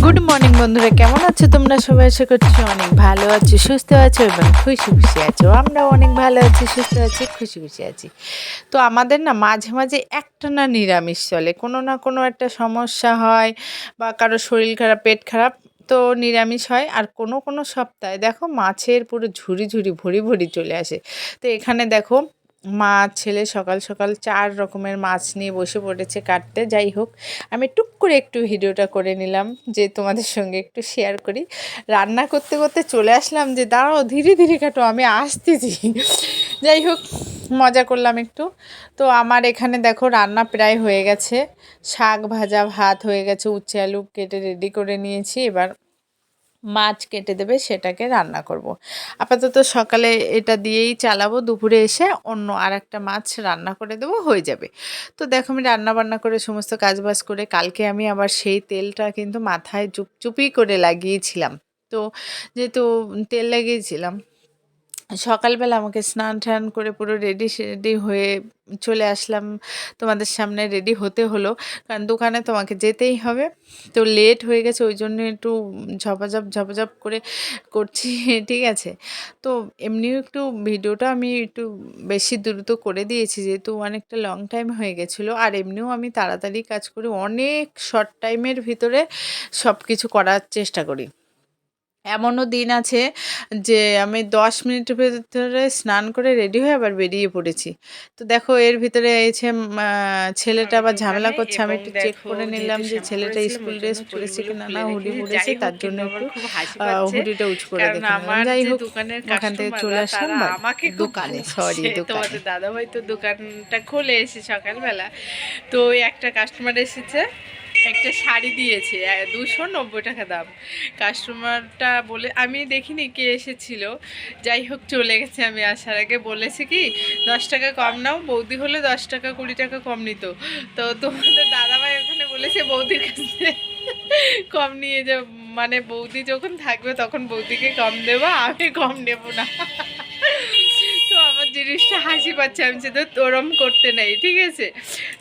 Good morning বন্ধুরা, কেমন আছো তোমরা সবাই? আশা করছি অনেক ভালো আছো, সুস্থ আছো এবং খুশি খুশি আছো। আমরাও অনেক ভালো আছি, সুস্থ আছি, খুশি খুশি আছি। তো আমাদের না মাঝে মাঝে একটানা নিরামিষ চলে, কোনো না কোনো একটা সমস্যা হয় বা কারো শরীর খারাপ, পেট খারাপ, তো নিরামিষ হয়। আর কোনো কোনো সপ্তাহে দেখো মাছের পুরো ঝুড়ি ঝুড়ি ভরি ভরি চলে আসে। তো এখানে দেখো মা ছেলে সকাল সকাল 4 রকমের মাছ নিয়ে বসে পড়েছে কাটতে। যাই হোক, আমি টুক করে একটু ভিডিওটা করে নিলাম যে তোমাদের সঙ্গে একটু শেয়ার করি। রান্না করতে করতে চলে আসলাম যে দাঁড়াও, ধীরে ধীরে কাটো, আমি আসতেছি। যাই হোক, মজা করলাম একটু। তো আমার এখানে দেখো রান্না প্রায় হয়ে গেছে। শাক ভাজা, ভাত হয়ে গেছে, উচ্ছে আলু কেটে রেডি করে নিয়েছি। এবার মাছ কেটে দেবে, সেটাকে রান্না করব। আপাতত সকালে এটা দিয়েই চালাবো, দুপুরে এসে অন্য আর একটা মাছ রান্না করে দেবো, হয়ে যাবে। তো দেখো আমি রান্না বান্না করে সমস্ত কাজবাজ করে কালকে আমি আবার সেই তেলটা কিন্তু মাথায় চুপচুপি করে লাগিয়েছিলাম। তো যেহেতু তেল লাগিয়েছিলাম, সকালবেলা আমাকে স্নান টান করে পুরো রেডি সেডি হয়ে চলে আসলাম তোমাদের সামনে। রেডি হতে হলো, কারণ দোকানে তোমাকে যেতেই হবে। তো লেট হয়ে গেছে, ওই জন্য একটু ঝপাঝপ করে করছি। ঠিক আছে। তো এমনিও একটু ভিডিওটা আমি একটু বেশি দ্রুত করে দিয়েছি, যেহেতু অনেকটা লং টাইম হয়ে গেছিলো। আর এমনিও আমি তাড়াতাড়ি কাজ করি, অনেক শর্ট টাইমের ভিতরে সব কিছু করার চেষ্টা করি। এমনও দিন আছে যে আমি 10 মিনিটের ভেতরে স্নান করে রেডি হয়ে আবার বেরিয়ে পড়েছি। তো দেখো এর ভিতরে এসে ছেলেটা আমি আবার ঝামেলা দোকানে করছে। আমি এবং একটু চেক দেখো করে নিলাম যেহেতু যে শ্যাম্পু ছেলেটা করেছিলাম স্কুল ওই জন্য ড্রেস পরেছে চুলগুলো কি না খুলে না, হুডি রেখেছি। পরেছে, যাই হোক, তার জন্য কিন্তু আমার একটু খুব হাসি পাচ্ছে, হুডিটা উঁচু করে কারণ দেখে নিলাম। আমার যাই যে হোক, দোকানের ওখান থেকে চলে কাস্টমাররা আসলাম তারা আমাকে খুব দোকানে, সরি ভালোবাসে। দোকানে। তোমাদের দাদাভাই তো দোকানটা খুলে এসে সকালবেলা, তো ওই একটা কাস্টমার এসেছে, একটা শাড়ি দিয়েছে 290 টাকা দাম। কাস্টমারটা বলে, আমি দেখিনি কে এসেছিল, যাই হোক চলে গেছে। আমি আসার আগে বলেছি কি 10 টাকা কম নাও, বৌদি হলে 10 টাকা 20 টাকা কম নিত। তো তোমাদের দাদাভাই ওখানে বলেছে বৌদির কাছে কম নিয়ে যাও, মানে বৌদি যখন থাকবে তখন বৌদিকে কম দেবো, আমি কম নেব না। তো আমার জিনিসটা হাসি পাচ্ছে, আমি তো ওরম করতে নেই, ঠিক আছে।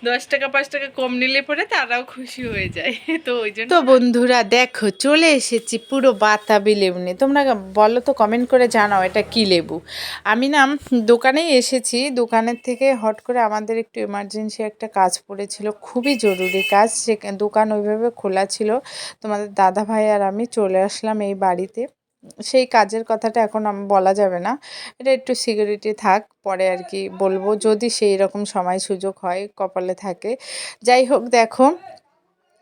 10 টাকা 5 টাকা কম নিলে পরে তারাও খুশি হয়ে যায়, তো ওই জন্য তো বন্ধুরা দেখো চলে এসেছি পুরো বাতাবি লেবু নিয়ে। তোমরা বলো তো, কমেন্ট করে জানাও এটা কি লেবু। আমি না দোকানেই এসেছি, দোকানের থেকে হট করে আমাদের একটু এমার্জেন্সি একটা কাজ পড়েছিল, খুবই জরুরি কাজ। সে দোকান ওইভাবে খোলা ছিল, তোমাদের দাদা ভাই আর আমি চলে আসলাম এই বাড়িতে। সেই কাজের কথাটা এখন বলা যাবে না, এটা একটু সিকিউরিটি থাক, পরে আর কি বলবো, যদি সেই রকম সময় সুযোগ হয়, কপালে থাকে। যাই হোক দেখো,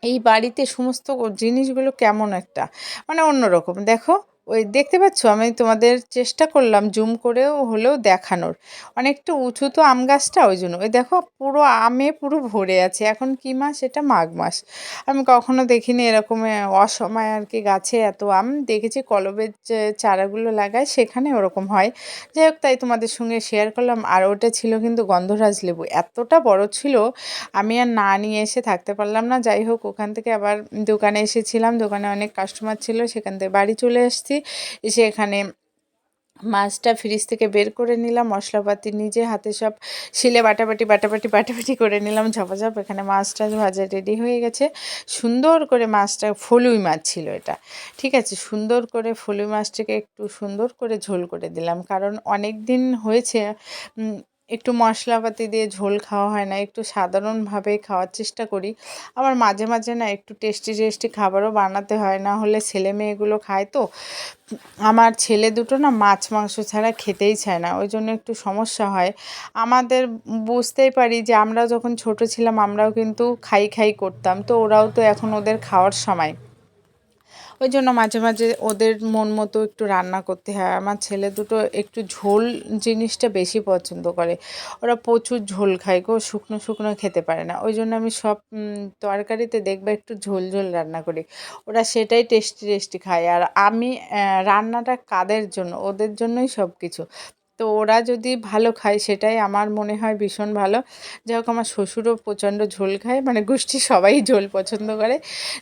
এই বাড়িতে সমস্ত জিনিসগুলো কেমন একটা মানে অন্যরকম। দেখো, ওই দেখতে পাচ্ছ, আমি তোমাদের চেষ্টা করলাম জুম করেও হলেও দেখানোর। অনেকটা উঁচু তো আম গাছটা, ওই জন্য ওই দেখো পুরো আমে পুরো ভরে আছে। এখন কি মাস? এটা মাঘ মাস। আমি কখনো দেখিনি এরকম অসময়ে আর কি গাছে এত আম। দেখেছি কলবের যে চারাগুলো লাগায় সেখানে ওরকম হয়। যাই হোক, তাই তোমাদের সঙ্গে শেয়ার করলাম। আর ওটা ছিল কিন্তু গন্ধরাজ লেবু, এতটা বড় ছিল, আমি আর না নিয়ে এসে থাকতে পারলাম না। যাই হোক, ওখান থেকে আবার দোকানে এসেছিলাম, দোকানে অনেক কাস্টমার ছিল, সেখান থেকে বাড়ি চলে এসেছি। এসে এখানে মাছটা ফ্রিজ থেকে বের করে নিলাম, মশলাপাতি নিজে হাতে সব শিলে বাটাবাটি করে নিলাম ঝপাঝপ। এখানে মাছটা ভাজা রেডি হয়ে গেছে। সুন্দর করে মাছটা, ফলুই মাছ ছিল এটা, ঠিক আছে। সুন্দর করে ফলুই মাছটাকে একটু সুন্দর করে ঝোল করে দিলাম, কারণ অনেক দিন হয়েছে একটু মশলাপাতি দিয়ে ঝোল খাওয়া হয় না, একটু সাধারণভাবে খাওয়ার চেষ্টা করি। আমার মাঝে মাঝে না একটু টেস্টি খাবারও বানাতে হয়, না হলে ছেলে মেয়েগুলো খায়। তো আমার ছেলে দুটো না মাছ মাংস ছাড়া খেতেই চায় না, ওই জন্য একটু সমস্যা হয় আমাদের। বুঝতেই পারি যে আমরা যখন ছোট ছিলাম আমরাও কিন্তু খাই করতাম, তো ওরাও তো এখন ওদের খাওয়ার সময়, ওই জন্য মাঝে মাঝে ওদের মন মতো একটু রান্না করতে হয়। আমার ছেলে দুটো একটু ঝোল জিনিসটা বেশি পছন্দ করে, ওরা প্রচুর ঝোল খায় গো, শুকনো খেতে পারে না। ওই জন্য আমি সব তরকারিতে দেখবে একটু ঝোল রান্না করি, ওরা সেটাই টেস্টি খায়। আর আমি রান্নাটা কাদের জন্য? ওদের জন্যই সব কিছু। তো ওরা যদি ভালো খায় সেটাই আমার মনে হয় ভীষণ ভালো। যাই হোক আমার শ্বশুরও প্রচণ্ড ঝোল খায়, মানে গোষ্ঠী সবাই ঝোল পছন্দ করে।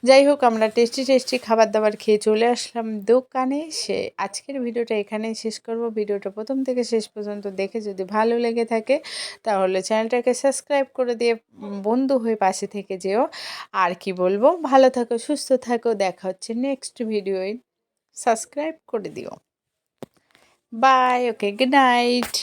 যাই হোক আমরা টেস্টি টেস্টি খাবার দাবার খেয়ে চলে আসলাম দোকানে। আজকের ভিডিওটা এখানেই শেষ করব। ভিডিওটা প্রথম থেকে শেষ পর্যন্ত দেখে যদি ভালো লেগে থাকে তাহলে চ্যানেলটাকে সাবস্ক্রাইব করে দিয়ে বন্ধু হয়ে পাশে থেকে যেও। আর কি বলবো, ভালো থাকো, সুস্থ থাকো, দেখা হচ্ছে নেক্সট ভিডিওয়। সাবস্ক্রাইব করে দিও। Bye, okay, good night.